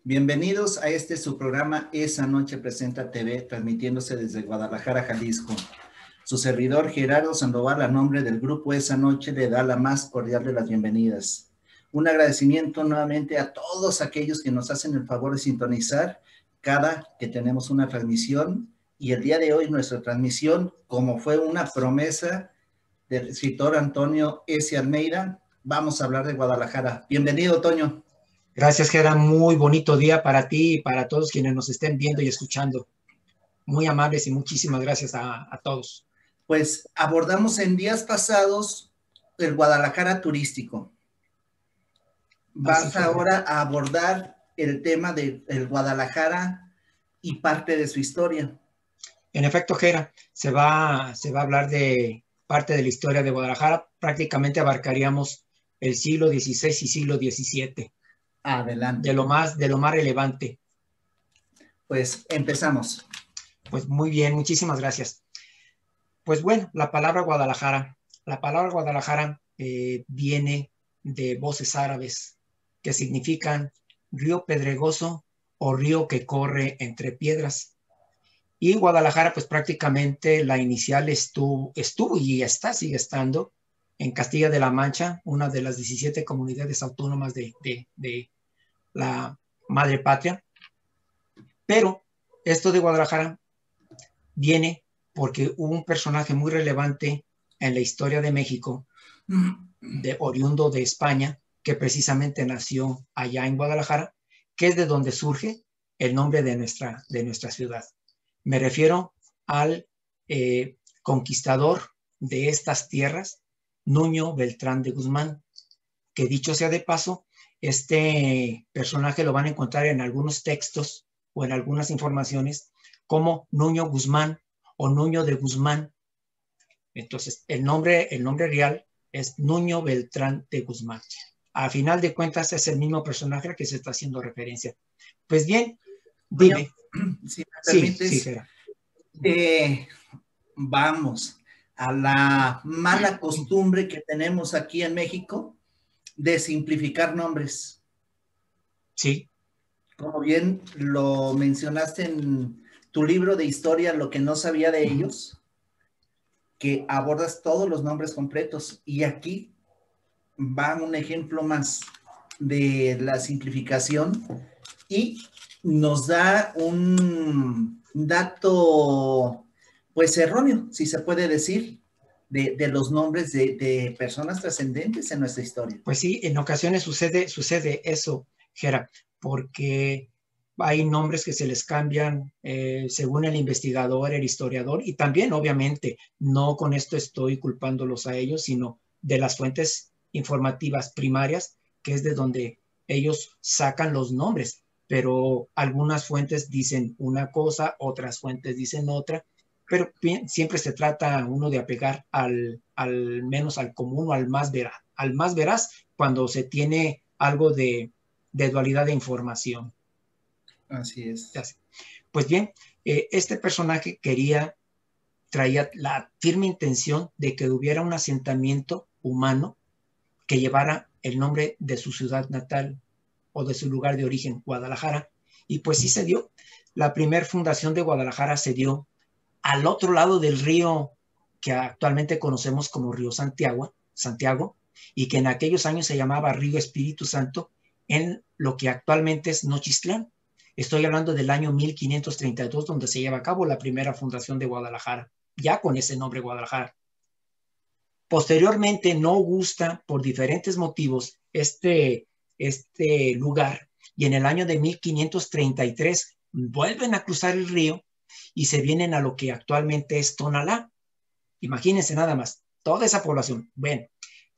Bienvenidos a este su programa Esa Noche Presenta TV, transmitiéndose desde Guadalajara, Jalisco. Su servidor Gerardo Sandoval, a nombre del grupo Esa Noche, le da la más cordial de las bienvenidas. Un agradecimiento nuevamente a todos aquellos que nos hacen el favor de sintonizar cada que tenemos una transmisión. Y el día de hoy nuestra transmisión, como fue una promesa del escritor Antonio S. Almeida, vamos a hablar de Guadalajara. Bienvenido, Toño. Gracias, Gera. Muy bonito día para ti y para todos quienes nos estén viendo y escuchando. Muy amables y muchísimas gracias a todos. Pues abordamos en días pasados el Guadalajara turístico. Vas ahora a abordar el tema del Guadalajara y parte de su historia. En efecto, Gera, se va a hablar de parte de la historia de Guadalajara. Prácticamente abarcaríamos el siglo XVI y siglo XVII. Adelante. De lo más relevante. Pues empezamos. Pues muy bien, muchísimas gracias. Pues bueno, la palabra Guadalajara viene de voces árabes que significan río pedregoso o río que corre entre piedras. Y Guadalajara, pues prácticamente la inicial estuvo y sigue estando en Castilla de la Mancha, una de las 17 comunidades autónomas de la madre patria. Pero esto de Guadalajara viene porque hubo un personaje muy relevante en la historia de México, oriundo de España, que precisamente nació allá en Guadalajara, que es de donde surge el nombre de nuestra ciudad. Me refiero al conquistador de estas tierras, Nuño Beltrán de Guzmán, que dicho sea de paso, este personaje lo van a encontrar en algunos textos o en algunas informaciones como Nuño Guzmán o Nuño de Guzmán. Entonces, el nombre real es Nuño Beltrán de Guzmán. A final de cuentas, es el mismo personaje al que se está haciendo referencia. Pues bien, dime. Si me permites, vamos a la mala costumbre que tenemos aquí en México de simplificar nombres. Sí. Como bien lo mencionaste en tu libro de historia, Lo que no sabía de ellos, que abordas todos los nombres completos. Y aquí va un ejemplo más de la simplificación y nos da un dato, pues erróneo, si se puede decir, de los nombres de personas trascendentes en nuestra historia. Pues sí, en ocasiones sucede eso, Gera, porque hay nombres que se les cambian según el investigador, el historiador, y también, obviamente, no con esto estoy culpándolos a ellos, sino de las fuentes informativas primarias, que es de donde ellos sacan los nombres, pero algunas fuentes dicen una cosa, otras fuentes dicen otra, pero siempre se trata uno de apegar al menos al común o al más veraz cuando se tiene algo de dualidad de información. Así es. Pues bien, este personaje traía la firme intención de que hubiera un asentamiento humano que llevara el nombre de su ciudad natal o de su lugar de origen, Guadalajara, y pues sí se dio. La primera fundación de Guadalajara se dio al otro lado del río que actualmente conocemos como Río Santiago, y que en aquellos años se llamaba Río Espíritu Santo, en lo que actualmente es Nochistlán. Estoy hablando del año 1532, donde se lleva a cabo la primera fundación de Guadalajara, ya con ese nombre Guadalajara. Posteriormente no gusta por diferentes motivos este lugar, y en el año de 1533 vuelven a cruzar el río y se vienen a lo que actualmente es Tonalá. Imagínense nada más, toda esa población. Bueno,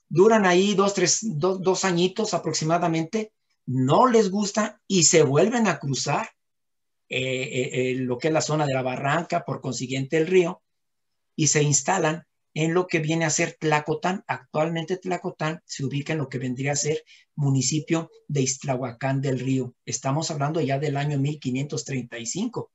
duran ahí 2 añitos aproximadamente, no les gusta y se vuelven a cruzar lo que es la zona de la barranca, por consiguiente el río, y se instalan en lo que viene a ser Tlacotán. Actualmente Tlacotán se ubica en lo que vendría a ser municipio de Ixtlahuacán del Río. Estamos hablando ya del año 1535.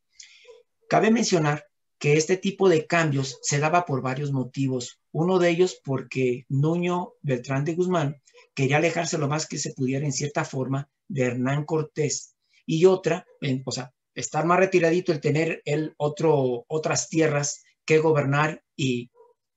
Cabe mencionar que este tipo de cambios se daba por varios motivos. Uno de ellos porque Nuño Beltrán de Guzmán quería alejarse lo más que se pudiera en cierta forma de Hernán Cortés, y otra, o sea, estar más retiradito, el tener él otras tierras que gobernar y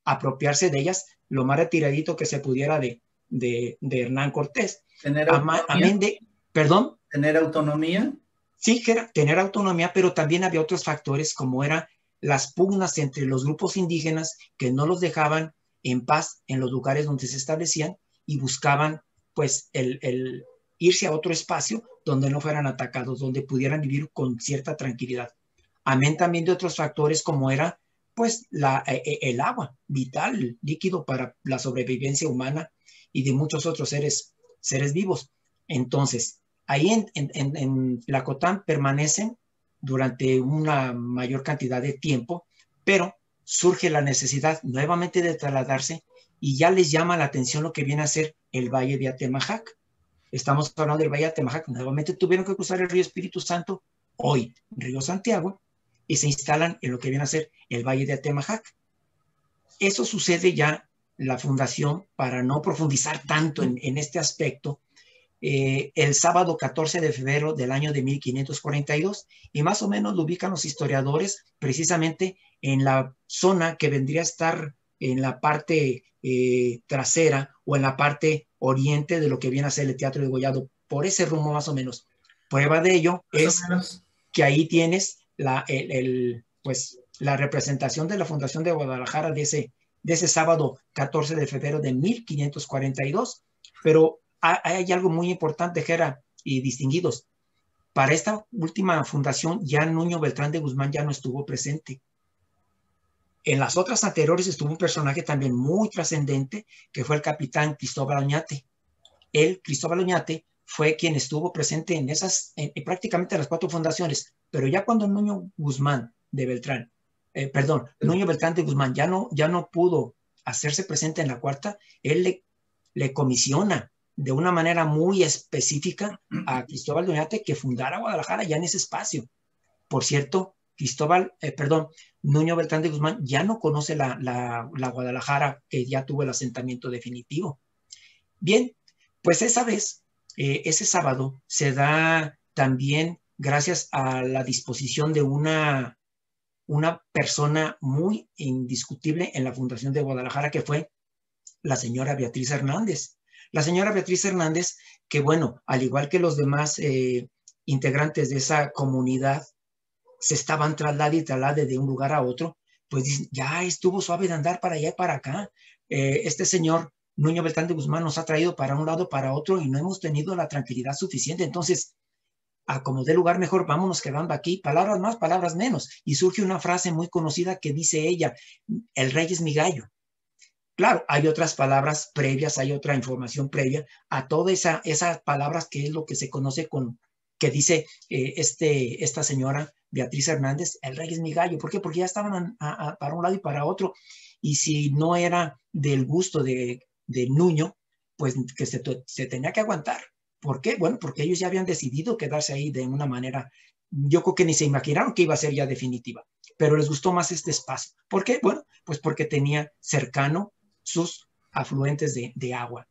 apropiarse de ellas lo más retiradito que se pudiera de Hernán Cortés. ¿Tener autonomía? ¿Perdón? ¿Tener autonomía? Sí, que era tener autonomía, pero también había otros factores como eran las pugnas entre los grupos indígenas que no los dejaban en paz en los lugares donde se establecían y buscaban pues el irse a otro espacio donde no fueran atacados, donde pudieran vivir con cierta tranquilidad. Amén también de otros factores como era pues el agua vital, líquido para la sobrevivencia humana y de muchos otros seres vivos. Entonces, ahí en Tlacotán permanecen durante una mayor cantidad de tiempo, pero surge la necesidad nuevamente de trasladarse y ya les llama la atención lo que viene a ser el Valle de Atemajac. Estamos hablando del Valle de Atemajac. Nuevamente tuvieron que cruzar el río Espíritu Santo, hoy río Santiago, y se instalan en lo que viene a ser el Valle de Atemajac. Eso sucede ya la fundación, para no profundizar tanto en este aspecto, el sábado 14 de febrero del año de 1542, y más o menos lo ubican los historiadores precisamente en la zona que vendría a estar en la parte trasera o en la parte oriente de lo que viene a ser el Teatro de Gollado, por ese rumbo más o menos. Prueba de ello es que ahí tienes pues, la representación de la Fundación de Guadalajara de ese sábado 14 de febrero de 1542, pero hay algo muy importante, Jera y distinguidos. Para esta última fundación, ya Nuño Beltrán de Guzmán ya no estuvo presente. En las otras anteriores estuvo un personaje también muy trascendente, que fue el capitán Cristóbal Oñate. Cristóbal Oñate, fue quien estuvo presente en prácticamente las 4 fundaciones, pero ya cuando Nuño Beltrán de Guzmán ya no pudo hacerse presente en la 4ª, él le comisiona de una manera muy específica a Cristóbal de Oñate que fundara Guadalajara ya en ese espacio. Por cierto, Nuño Beltrán de Guzmán ya no conoce la Guadalajara que ya tuvo el asentamiento definitivo. Bien, pues esa vez, ese sábado, se da también gracias a la disposición de una persona muy indiscutible en la Fundación de Guadalajara, que fue la señora Beatriz Hernández. La señora Beatriz Hernández, que bueno, al igual que los demás integrantes de esa comunidad, se estaban trasladando de un lugar a otro, pues ya estuvo suave de andar para allá y para acá. Este señor Nuño Beltrán de Guzmán nos ha traído para un lado, para otro, y no hemos tenido la tranquilidad suficiente. Entonces, a como dé lugar mejor, vámonos quedando aquí, palabras más, palabras menos. Y surge una frase muy conocida que dice ella: el rey es mi gallo. Claro, hay otras palabras previas, hay otra información previa a todas esas palabras, que es lo que se conoce que dice esta señora Beatriz Hernández: el rey es mi gallo. ¿Por qué? Porque ya estaban para un lado y para otro, y si no era del gusto de Nuño, pues que se tenía que aguantar. ¿Por qué? Bueno, porque ellos ya habían decidido quedarse ahí de una manera, yo creo que ni se imaginaron que iba a ser ya definitiva, pero les gustó más este espacio. ¿Por qué? Bueno, pues porque tenía cercano sus afluentes de agua,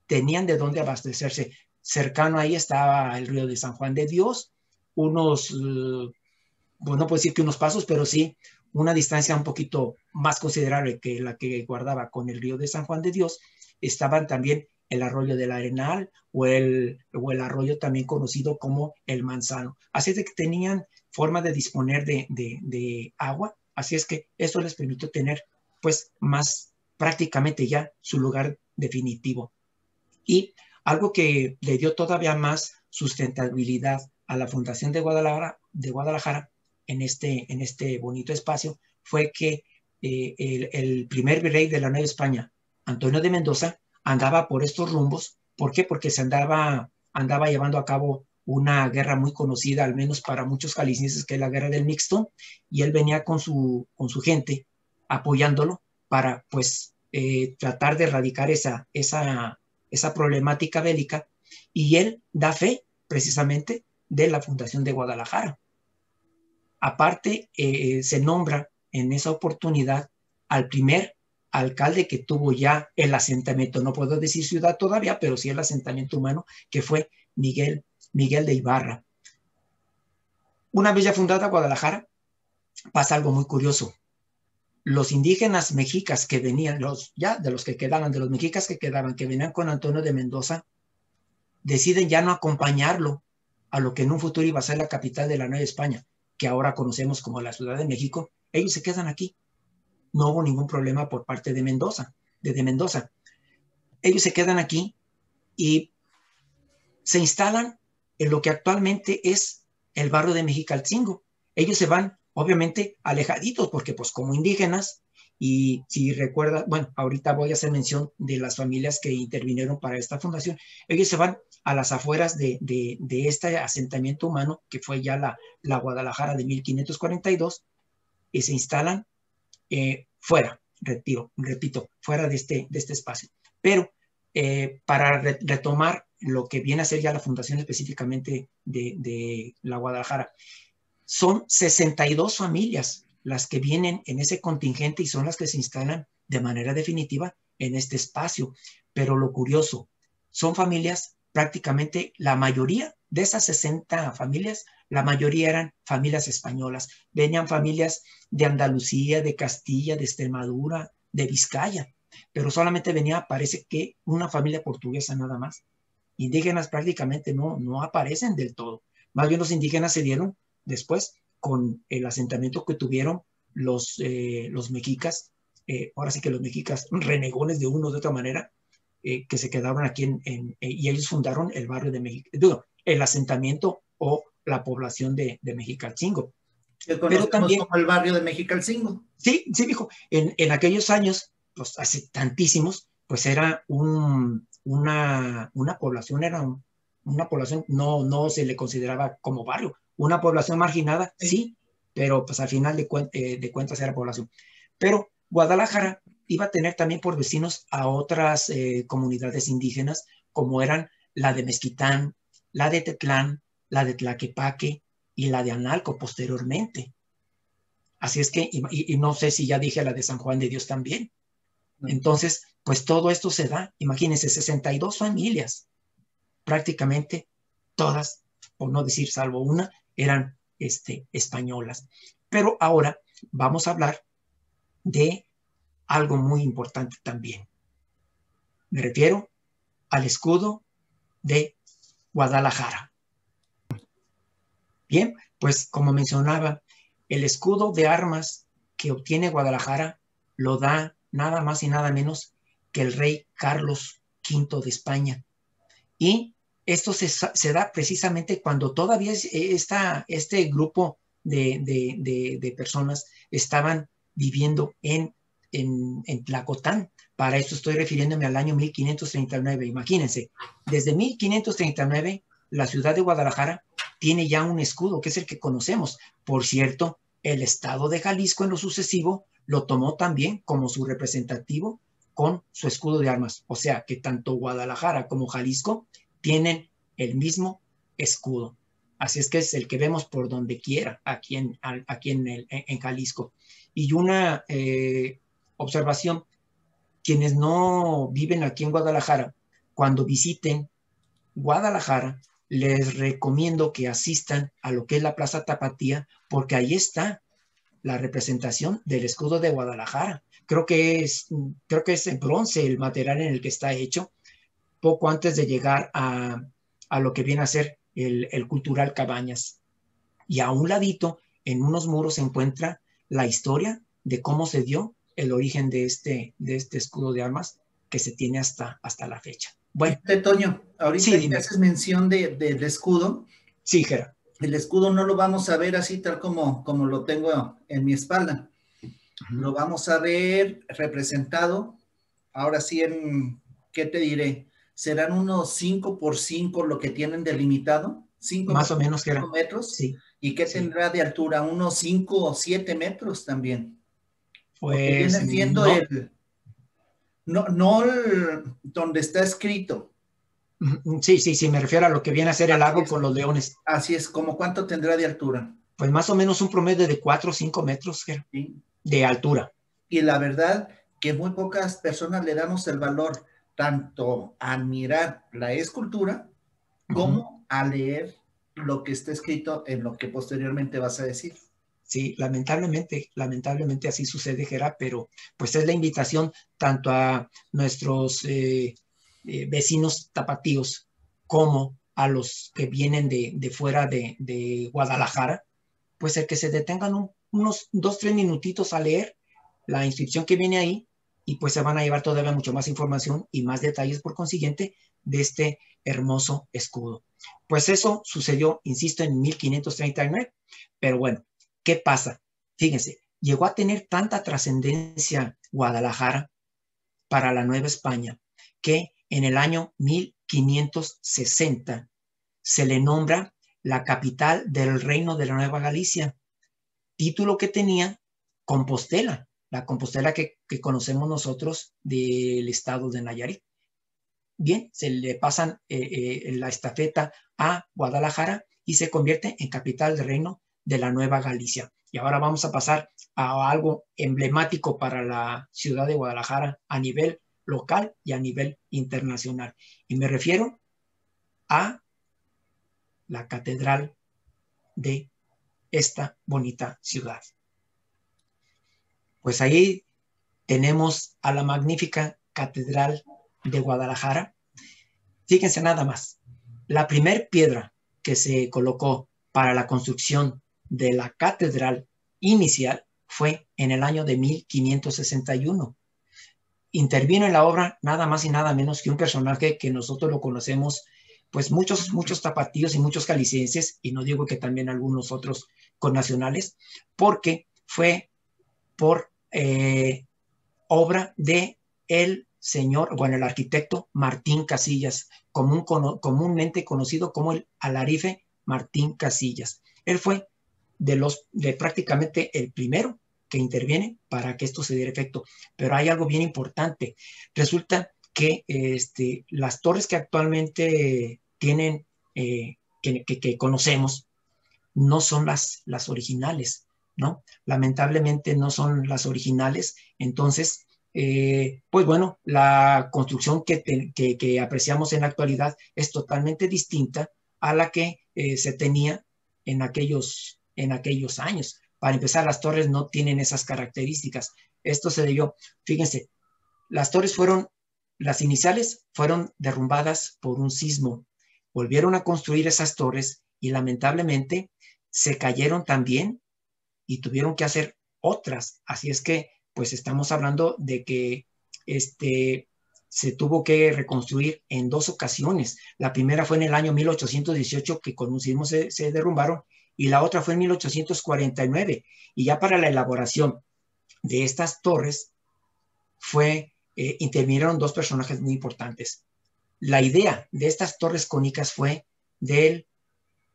tenían de dónde abastecerse. Cercano ahí estaba el río de San Juan de Dios, unos, pues no puedo decir que unos pasos, pero sí una distancia un poquito más considerable que la que guardaba con el río de San Juan de Dios. Estaban también el arroyo del Arenal o el arroyo también conocido como el Manzano. Así es de que tenían forma de disponer de agua, así es que eso les permitió tener pues más prácticamente ya su lugar definitivo. Y algo que le dio todavía más sustentabilidad a la Fundación de Guadalajara en este bonito espacio fue que el primer virrey de la Nueva España, Antonio de Mendoza, andaba por estos rumbos. ¿Por qué? Porque se andaba llevando a cabo una guerra muy conocida, al menos para muchos jaliscienses, que es la Guerra del Mixto, y él venía con su gente apoyándolo para pues tratar de erradicar esa problemática bélica, y él da fe precisamente de la Fundación de Guadalajara. Aparte, se nombra en esa oportunidad al primer alcalde que tuvo ya el asentamiento, no puedo decir ciudad todavía, pero sí el asentamiento humano, que fue Miguel de Ibarra. Una vez ya fundada Guadalajara, pasa algo muy curioso. Los indígenas mexicas que venían, de los que quedaban, de los mexicas que quedaban, que venían con Antonio de Mendoza, deciden ya no acompañarlo a lo que en un futuro iba a ser la capital de la Nueva España, que ahora conocemos como la Ciudad de México. Ellos se quedan aquí. No hubo ningún problema por parte de Mendoza, de Mendoza. Ellos se quedan aquí y se instalan en lo que actualmente es el barrio de Mexicalcingo. Ellos se van, obviamente, alejaditos, porque pues como indígenas, y si recuerda, bueno, ahorita voy a hacer mención de las familias que intervinieron para esta fundación, ellos se van a las afueras de este asentamiento humano, que fue ya la Guadalajara de 1542, y se instalan fuera, repito, fuera de este espacio. Pero para retomar lo que viene a ser ya la fundación específicamente de la Guadalajara, son 62 familias las que vienen en ese contingente y son las que se instalan de manera definitiva en este espacio. Pero lo curioso, son familias prácticamente, la mayoría de esas 60 familias, la mayoría eran familias españolas. Venían familias de Andalucía, de Castilla, de Extremadura, de Vizcaya, pero solamente venía, parece que una familia portuguesa nada más. Indígenas prácticamente no aparecen del todo. Más bien los indígenas se dieron después con el asentamiento que tuvieron los mexicas, ahora sí que los mexicas renegones de uno de otra manera, que se quedaron aquí y ellos fundaron el barrio de México, el asentamiento o la población de Mexicalcingo. Que Pero conocemos también, como el barrio de Mexicalcingo. sí, dijo, en aquellos años, pues hace tantísimos, pues era una población, una población, no se le consideraba como barrio, una población marginada, sí, pero pues al final de cuentas era población. Pero Guadalajara iba a tener también por vecinos a otras comunidades indígenas, como eran la de Mezquitán, la de Tetlán, la de Tlaquepaque y la de Analco posteriormente. Así es que, y no sé si ya dije la de San Juan de Dios también. Entonces, pues todo esto se da, imagínense, 62 familias, prácticamente todas, por no decir salvo una, eran españolas. Pero ahora vamos a hablar de algo muy importante también. Me refiero al escudo de Guadalajara. Bien, pues como mencionaba, el escudo de armas que obtiene Guadalajara lo da nada más y nada menos que el rey Carlos V de España. Y esto se da precisamente cuando todavía este grupo de personas estaban viviendo en Tlacotán. Para esto estoy refiriéndome al año 1539. Imagínense, desde 1539 la ciudad de Guadalajara tiene ya un escudo, que es el que conocemos. Por cierto, el estado de Jalisco en lo sucesivo lo tomó también como su representativo con su escudo de armas. O sea que tanto Guadalajara como Jalisco tienen el mismo escudo. Así es que es el que vemos por donde quiera aquí en Jalisco. Y una observación, quienes no viven aquí en Guadalajara, cuando visiten Guadalajara, les recomiendo que asistan a lo que es la Plaza Tapatía, porque ahí está la representación del escudo de Guadalajara. Creo que es en bronce el material en el que está hecho, poco antes de llegar a lo que viene a ser el Cultural Cabañas. Y a un ladito, en unos muros, se encuentra la historia de cómo se dio el origen de este escudo de armas que se tiene hasta la fecha. Bueno. Fíjate, Toño, ahorita Sí, que dime. haces mención del escudo, Sí, Gera. el escudo no lo vamos a ver así tal como lo tengo en mi espalda. Lo vamos a ver representado, ahora sí ¿qué te diré? Serán unos 5 por 5 lo que tienen delimitado, 5 Más o menos, Gera. metros. Sí, ¿Y qué sí. tendrá de altura? Unos 5 o 7 metros también. Porque Pues viene siendo no. no donde está escrito. Sí, me refiero a lo que viene a ser el Así árbol es, con los leones. así es, como cuánto tendrá de altura. Pues más o menos un promedio de 4 o 5 metros, Gera, ¿Sí? de altura. Y la verdad que muy pocas personas le damos el valor tanto a admirar la escultura como a leer lo que está escrito en lo que posteriormente vas a decir. Sí, lamentablemente así sucede, Gerard, pero pues es la invitación tanto a nuestros vecinos tapatíos como a los que vienen de fuera de Guadalajara, pues el que se detengan unos 2, 3 minutitos a leer la inscripción que viene ahí y pues se van a llevar todavía mucho más información y más detalles por consiguiente de este hermoso escudo. Pues eso sucedió, insisto, en 1539, pero bueno, ¿qué pasa? Fíjense, llegó a tener tanta trascendencia Guadalajara para la Nueva España que en el año 1560 se le nombra la capital del Reino de la Nueva Galicia, título que tenía Compostela, la Compostela que conocemos nosotros del estado de Nayarit. Bien, se le pasan la estafeta a Guadalajara y se convierte en capital del Reino de la Nueva Galicia. Y ahora vamos a pasar a algo emblemático para la ciudad de Guadalajara a nivel local y a nivel internacional. Y me refiero a la catedral de esta bonita ciudad. Pues ahí tenemos a la magnífica Catedral de Guadalajara. Fíjense nada más, la primer piedra que se colocó para la construcción de la catedral inicial fue en el año de 1561. Intervino en la obra nada más y nada menos que un personaje que nosotros lo conocemos, pues muchos tapatíos y muchos calicienses, y no digo que también algunos otros connacionales, porque fue por obra de el señor, bueno, el arquitecto Martín Casillas, comúnmente conocido como el Alarife Martín Casillas. Él fue de prácticamente el primero que interviene para que esto se diera efecto. Pero hay algo bien importante. Resulta que las torres que actualmente tienen, que conocemos, no son las originales, ¿no? Lamentablemente no son las originales. Entonces, pues bueno, la construcción que apreciamos en la actualidad es totalmente distinta a la que se tenía en aquellos años. Para empezar, las torres no tienen esas características. Esto se debió, fíjense, las iniciales fueron derrumbadas por un sismo. Volvieron a construir esas torres y lamentablemente se cayeron también y tuvieron que hacer otras. Así es que, pues estamos hablando de que se tuvo que reconstruir en 2 ocasiones. La primera fue en el año 1818, que con un sismo se derrumbaron, y la otra fue en 1849. Y ya para la elaboración de estas torres intervinieron 2 personajes muy importantes. La idea de estas torres cónicas fue de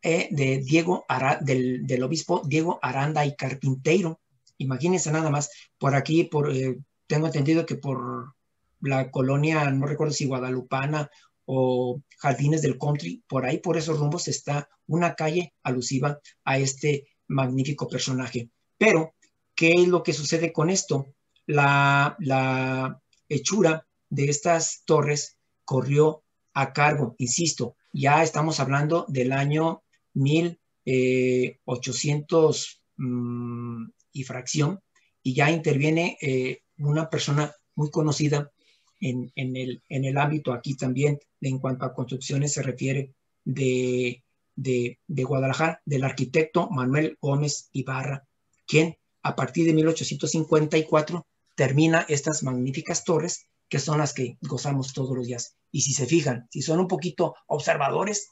del obispo Diego Aranda y Carpinteiro. Imagínense nada más, por aquí, tengo entendido que por la colonia, no recuerdo si guadalupana o Jardines del Country, por ahí, por esos rumbos, está una calle alusiva a este magnífico personaje. Pero, ¿qué es lo que sucede con esto? La hechura de estas torres corrió a cargo, insisto, ya estamos hablando del año 1800 y fracción, y ya interviene una persona muy conocida en el ámbito aquí también, en cuanto a construcciones se refiere, de Guadalajara, del arquitecto Manuel Gómez Ibarra, quien a partir de 1854 termina estas magníficas torres que son las que gozamos todos los días. Y si se fijan, si son un poquito observadores,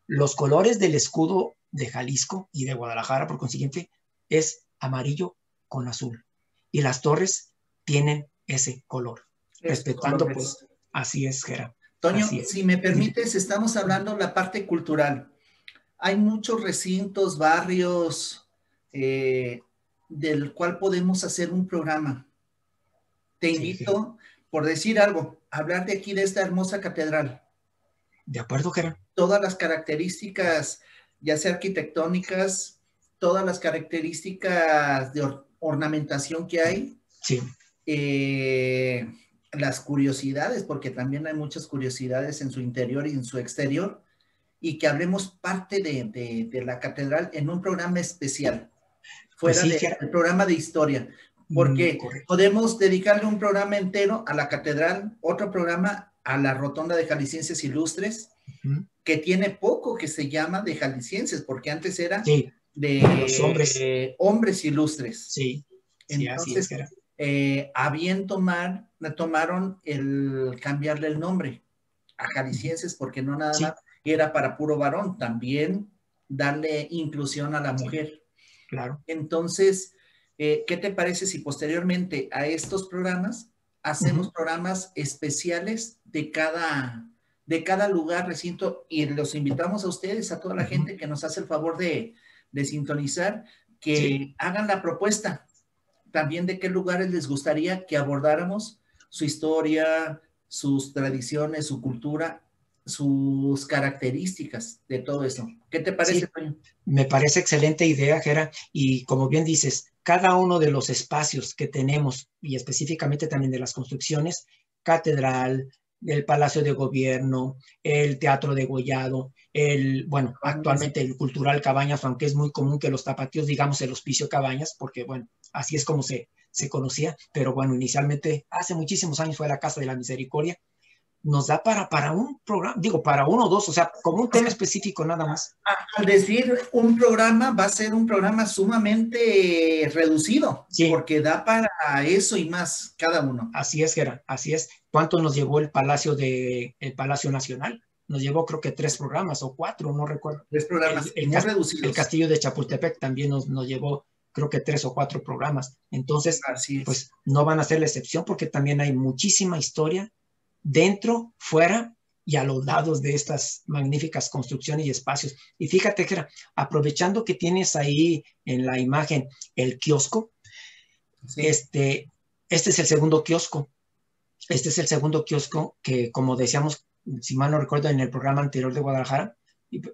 los colores del escudo de Jalisco y de Guadalajara, por consiguiente, es amarillo con azul. Y las torres tienen ese color. Respetando, pues, así es, Gera. Toño, es. Si me permites, estamos hablando de la parte cultural. Hay muchos recintos, barrios, del cual podemos hacer un programa. Te invito, por decir algo, a hablar de aquí, de esta hermosa catedral. De acuerdo, Gera. Todas las características, ya sea arquitectónicas, todas las características de ornamentación que hay. Sí. Las curiosidades, porque también hay muchas curiosidades en su interior y en su exterior, y que hablemos parte de la catedral en un programa especial, fuera Pues sí, del programa de historia, porque correcto. podemos dedicarle un programa entero a la catedral, otro programa a la Rotonda de Jaliscienses Ilustres, que tiene poco que se llama de Jaliscienses, porque antes era Sí, de los hombres. hombres ilustres. Sí, sí, así es Entonces, que era. a bien tomaron el cambiarle el nombre a Jaliscienses, porque no nada más Sí, era para puro varón, también darle inclusión a la sí, mujer. claro. Entonces, ¿qué te parece si posteriormente a estos programas hacemos programas especiales de cada lugar, recinto, y los invitamos a ustedes, a toda la gente que nos hace el favor de sintonizar, Sí, que hagan la propuesta también de qué lugares les gustaría que abordáramos su historia, sus tradiciones, su cultura, sus características de todo eso. ¿Qué te parece, sí, Toño? me parece excelente idea, Gera, y como bien dices, cada uno de los espacios que tenemos, y específicamente también de las construcciones, catedral, el Palacio de Gobierno, el Teatro Degollado, bueno, actualmente el Cultural Cabañas, aunque es muy común que los tapatíos digamos el Hospicio Cabañas, porque bueno, así es como se conocía, pero bueno, inicialmente hace muchísimos años fue la Casa de la Misericordia. Nos da para un programa, digo, para uno o dos, o sea, como un tema específico nada más. Al decir un programa, va a ser un programa sumamente reducido, Sí, porque da para eso y más cada uno. así es, Gera, así es. ¿Cuánto nos llevó el Palacio Nacional? Nos llevó creo que 3 programas o 4, no recuerdo. 3 programas muy El reducidos. Castillo de Chapultepec también nos llevó creo que 3 o 4 programas. Entonces, Así es. pues no van a ser la excepción porque también hay muchísima historia dentro, fuera y a los lados de estas magníficas construcciones y espacios. Y fíjate, Gera, aprovechando que tienes ahí en la imagen el kiosco, Sí. este es el segundo kiosco. Este es el segundo kiosco que, como decíamos, si mal no recuerdo, en el programa anterior de Guadalajara,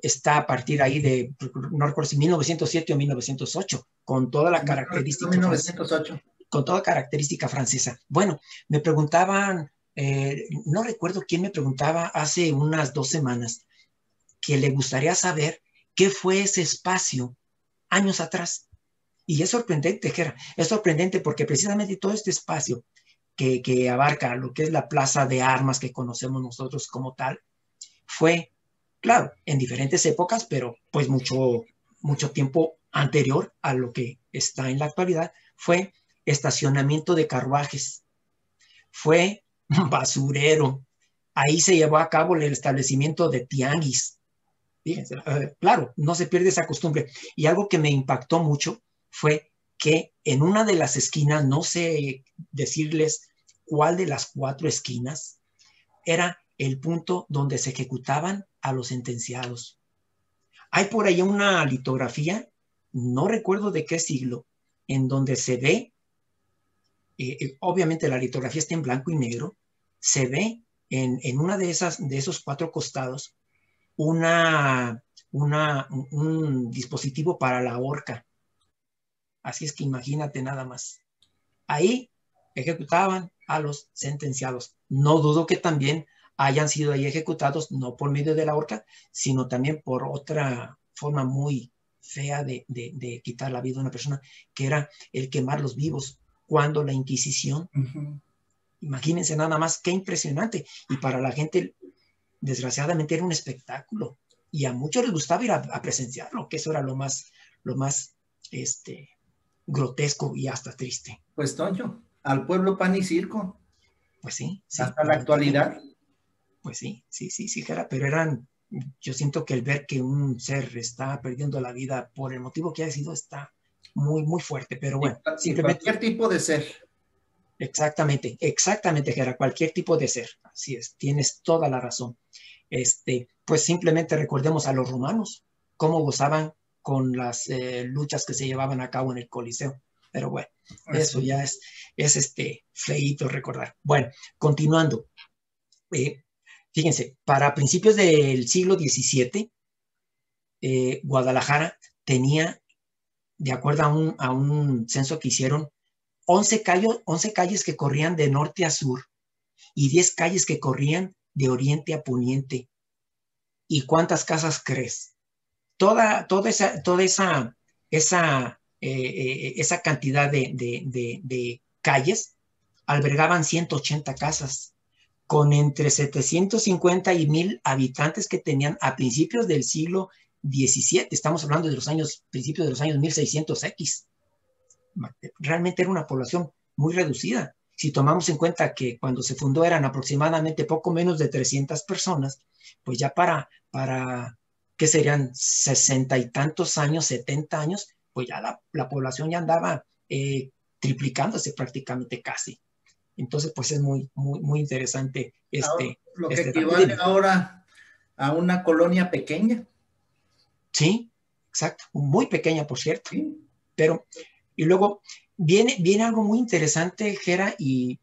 está a partir ahí de, no recuerdo si 1907 o 1908, con toda la característica francesa. 1908. Con toda característica francesa. Bueno, me preguntaban, no recuerdo quién me preguntaba hace unas 2 semanas, que le gustaría saber qué fue ese espacio años atrás. Y es sorprendente, Gera, es sorprendente porque precisamente todo este espacio que abarca lo que es la plaza de armas que conocemos nosotros como tal, fue, claro, en diferentes épocas, pero pues mucho tiempo anterior a lo que está en la actualidad, fue estacionamiento de carruajes, fue basurero, ahí se llevó a cabo el establecimiento de tianguis. Fíjense, claro, no se pierde esa costumbre. Y algo que me impactó mucho fue que en una de las esquinas, no sé decirles cuál de las 4 esquinas, era el punto donde se ejecutaban a los sentenciados. Hay por ahí una litografía, no recuerdo de qué siglo, en donde se ve, obviamente la litografía está en blanco y negro, se ve en una de esos 4 costados un dispositivo para la horca. Así es que imagínate nada más. Ahí ejecutaban a los sentenciados. No dudo que también hayan sido ahí ejecutados, no por medio de la horca, sino también por otra forma muy fea de quitar la vida a una persona, que era el quemarlos vivos, cuando la Inquisición, imagínense nada más, qué impresionante. Y para la gente, desgraciadamente, era un espectáculo. Y a muchos les gustaba ir a presenciarlo, que eso era lo más grotesco y hasta triste. Pues, Toño, al pueblo pan y circo, Pues sí, sí, hasta la actualidad. pues sí, pero yo siento que el ver que un ser está perdiendo la vida por el motivo que ha sido está muy, muy fuerte, pero bueno, Y simplemente, cualquier tipo de ser. exactamente, Gera, cualquier tipo de ser, así es, tienes toda la razón. Pues simplemente recordemos a los romanos, cómo gozaban con las luchas que se llevaban a cabo en el Coliseo, pero bueno, eso ya es feíto recordar. Bueno, continuando. Fíjense, para principios del siglo XVII, Guadalajara tenía, de acuerdo a un censo que hicieron, 11 calles que corrían de norte a sur y 10 calles que corrían de oriente a poniente. ¿Y cuántas casas crees? Esa cantidad de calles albergaban 180 casas, con entre 750 y 1000 habitantes que tenían a principios del siglo XVII. Estamos hablando de principios de los años 1600X. Realmente era una población muy reducida. Si tomamos en cuenta que cuando se fundó eran aproximadamente poco menos de 300 personas, pues ya ¿qué serían? 60 y tantos años, 70 años, pues ya la población ya andaba triplicándose prácticamente casi. Entonces, pues es muy, muy, muy interesante lo que equivale ahora a una colonia pequeña. Sí, exacto, muy pequeña, por cierto. Sí. Pero, y luego viene algo muy interesante, Gera y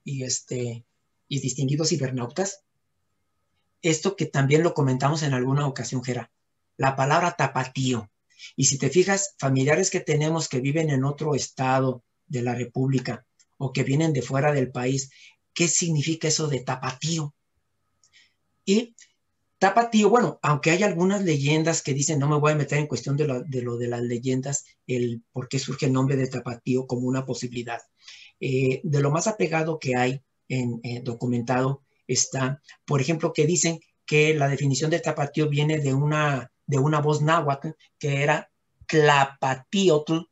distinguidos cibernautas. Esto que también lo comentamos en alguna ocasión, Gera, la palabra tapatío. Y si te fijas, familiares que tenemos que viven en otro estado de la República o que vienen de fuera del país, ¿qué significa eso de tapatío? Y tapatío, bueno, aunque hay algunas leyendas que dicen, no me voy a meter en cuestión de lo de las leyendas, el por qué surge el nombre de tapatío como una posibilidad. De lo más apegado que hay documentado está, por ejemplo, que dicen que la definición de tapatío viene de una voz náhuatl que era tlapatíotl,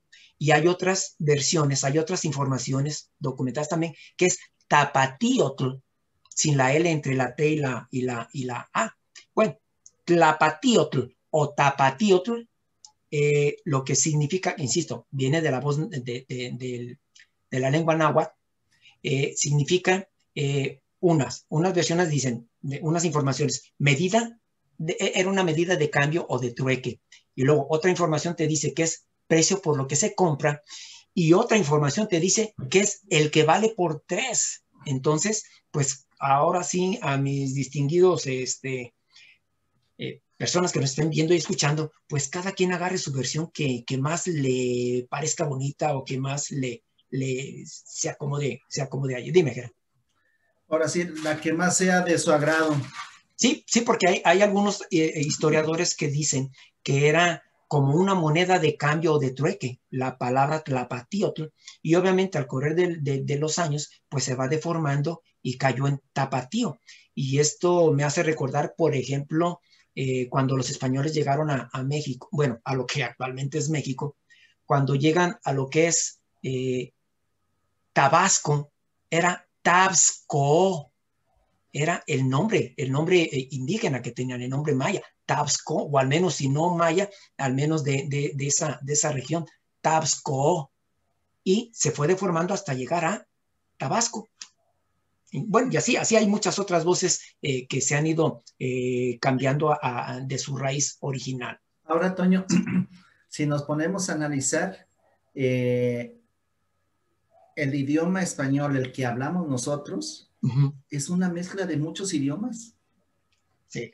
y hay otras versiones, hay otras informaciones documentadas también, que es tapatíotl, sin la L entre la T y la A. Bueno, tlapatíotl o tapatíotl, lo que significa, insisto, viene de la voz de la lengua náhuatl, significa unas versiones dicen, unas informaciones, era una medida de cambio o de trueque. Y luego otra información te dice que es precio por lo que se compra, y otra información te dice que es el que vale por 3. Entonces, pues ahora sí, a mis distinguidos personas que nos estén viendo y escuchando, pues cada quien agarre su versión que más le parezca bonita o que más se acomode allí. Dime, Gerardo. Ahora sí, la que más sea de su agrado. Sí, porque hay algunos historiadores que dicen que era como una moneda de cambio o de trueque, la palabra tlapatíotl, y obviamente al correr de los años, pues se va deformando y cayó en tapatío. Y esto me hace recordar, por ejemplo, cuando los españoles llegaron a México, bueno, a lo que actualmente es México, cuando llegan a lo que es Tabasco, era Tabasco, era el nombre indígena que tenían, el nombre maya, Tabasco, o al menos si no maya, al menos de esa región, Tabasco, y se fue deformando hasta llegar a Tabasco. Y bueno, y así hay muchas otras voces que se han ido cambiando de su raíz original. Ahora, Toño, si nos ponemos a analizar el idioma español, el que hablamos nosotros, es una mezcla de muchos idiomas. Sí.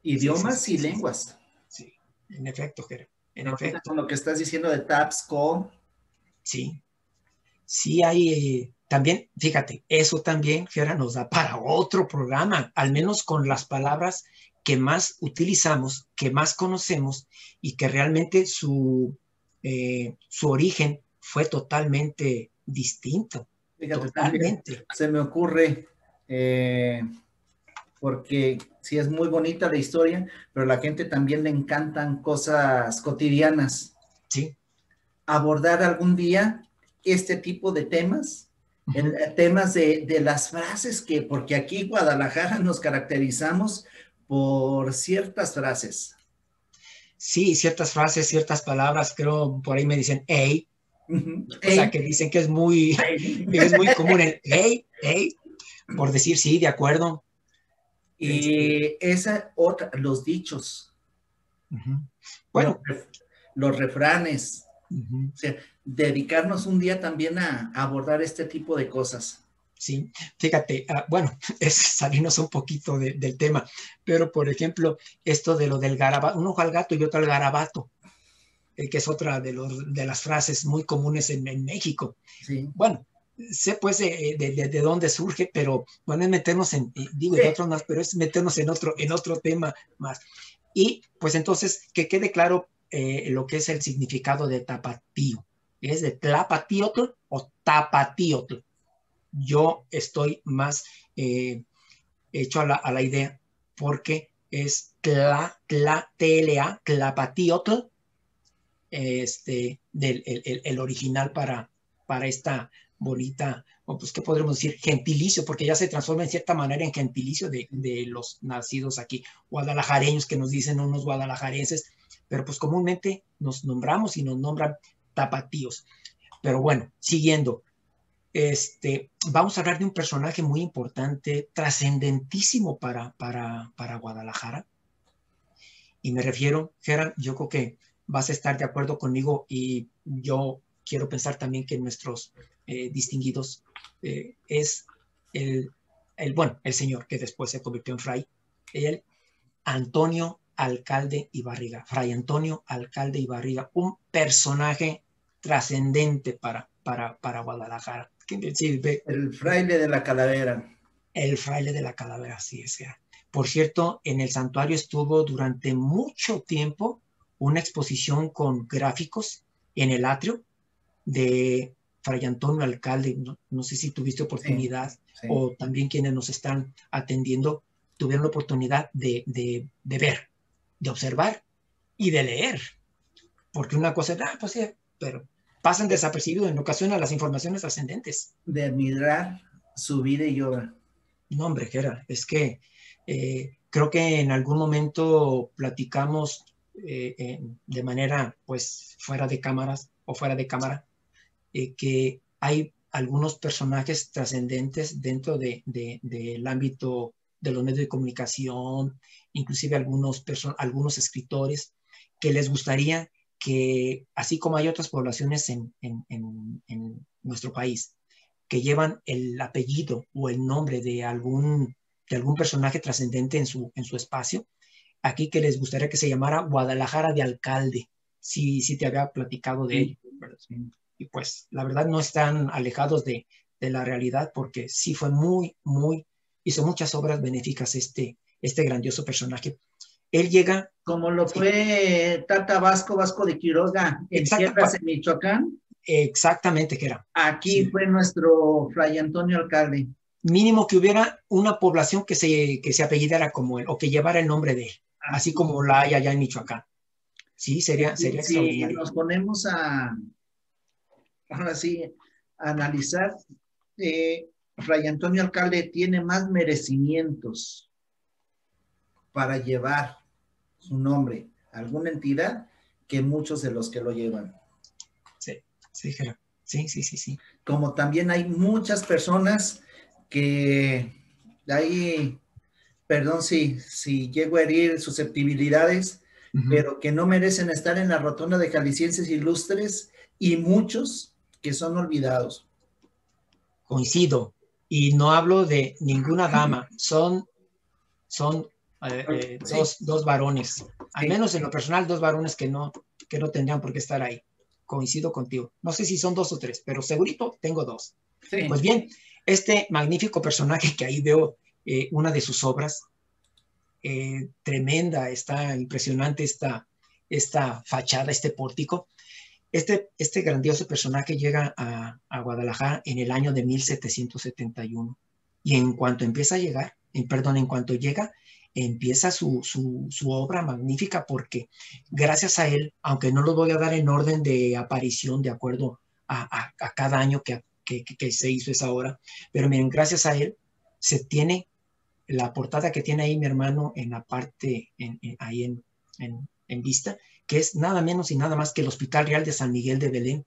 Idiomas y lenguas. Sí, en efecto, Gerardo. En efecto. Con lo que estás diciendo de Tabasco. Sí hay, también, fíjate, eso también, Gerardo, nos da para otro programa, al menos con las palabras que más utilizamos, que más conocemos y que realmente su origen fue totalmente distinto. Fíjate, totalmente. Se me ocurre, porque sí es muy bonita la historia, pero a la gente también le encantan cosas cotidianas. Sí. Abordar algún día este tipo de temas, temas de las frases porque aquí en Guadalajara nos caracterizamos por ciertas frases. Sí, ciertas frases, ciertas palabras, creo por ahí me dicen, hey. O sea, que dicen que es muy común el hey, por decir sí, de acuerdo. Y esa otra, los dichos. Bueno, los refranes. O sea, dedicarnos un día también a abordar este tipo de cosas. Sí, fíjate, bueno, es salirnos un poquito del tema, pero por ejemplo, esto de lo del garabato, un ojo al gato y otro al garabato, que es otra de las frases muy comunes en México. Sí. Bueno, sé pues de dónde surge, pero bueno, es meternos en, digo, Sí. en otro más, pero es meternos en otro tema más. Y pues entonces, que quede claro lo que es el significado de tapatío. ¿Es de tlapatiotl o tapatíotl? Yo estoy más hecho a la idea porque es TLA, tlapatiotl, el original para esta bonita, o pues, ¿qué podremos decir? Gentilicio, porque ya se transforma en cierta manera en gentilicio de los nacidos aquí, guadalajareños, que nos dicen unos guadalajarenses, pero pues comúnmente nos nombramos y nos nombran tapatíos. Pero bueno, siguiendo, vamos a hablar de un personaje muy importante, trascendentísimo para Guadalajara, y me refiero, Gerard, yo creo que vas a estar de acuerdo conmigo y yo quiero pensar también que nuestros distinguidos es bueno, el señor que después se convirtió en fray, el Antonio Alcalde y Barriga, Fray Antonio Alcalde y Barriga, un personaje trascendente para Guadalajara. Sí, El fraile de la calavera. el fraile de la calavera, sí es. Por cierto, en el santuario estuvo durante mucho tiempo una exposición con gráficos en el atrio de Fray Antonio Alcalde. No, no sé si tuviste Sí, oportunidad sí. o también quienes nos están atendiendo tuvieron la oportunidad de ver, de observar y de leer. Porque una cosa es, pues sí, pero pasan desapercibidos en ocasiones las informaciones ascendentes. De admirar su vida y obra. No, hombre, Jera, es que creo que en algún momento platicamos de manera, pues, fuera de cámaras o fuera de cámara, que hay algunos personajes trascendentes dentro del ámbito de los medios de comunicación, inclusive algunos escritores, que les gustaría que, así como hay otras poblaciones en nuestro país, que llevan el apellido o el nombre de algún personaje trascendente en su espacio, aquí que les gustaría que se llamara Guadalajara de Alcalde, si te había platicado de Sí, ello, ¿verdad? sí. Y pues la verdad no están alejados de la realidad porque sí fue hizo muchas obras benéficas este grandioso personaje. Él llega, Como lo sí, fue Tata Vasco, Vasco de Quiroga, en tierras en Michoacán, exactamente que era, aquí sí, fue nuestro Fray Antonio Alcalde. mínimo que hubiera una población que se apellidara como él o que llevara el nombre de él, así Así, como la hay allá en Michoacán. Sí, sería si extraordinario. nos ponemos ahora sí, a analizar, Fray Antonio Alcalde tiene más merecimientos para llevar su nombre a alguna entidad que muchos de los que lo llevan. Sí, sí, Gerard. Sí, sí, sí, sí. Como también hay muchas personas que ahí, perdón si llego a herir susceptibilidades, Ujú. pero que no merecen estar en la rotonda de Jaliscienses Ilustres y muchos que son olvidados. Coincido. Y no hablo de ninguna dama, son Sí, dos varones, al sí, menos en lo personal, dos varones que no tendrían por qué estar ahí. Coincido contigo. No sé si son dos o tres, pero segurito tengo dos. Pues sí. bien, este magnífico personaje que ahí veo una de sus obras, tremenda, está impresionante esta fachada, este pórtico. Este grandioso personaje llega a Guadalajara en el año de 1771 y en cuanto empieza a llegar, en cuanto llega, empieza su obra magnífica porque gracias a él, aunque no lo voy a dar en orden de aparición de acuerdo a cada año que se hizo esa obra, pero miren, gracias a él se tiene la portada que tiene ahí mi hermano en la parte, ahí en vista, que es nada menos y nada más que el Hospital Real de San Miguel de Belén,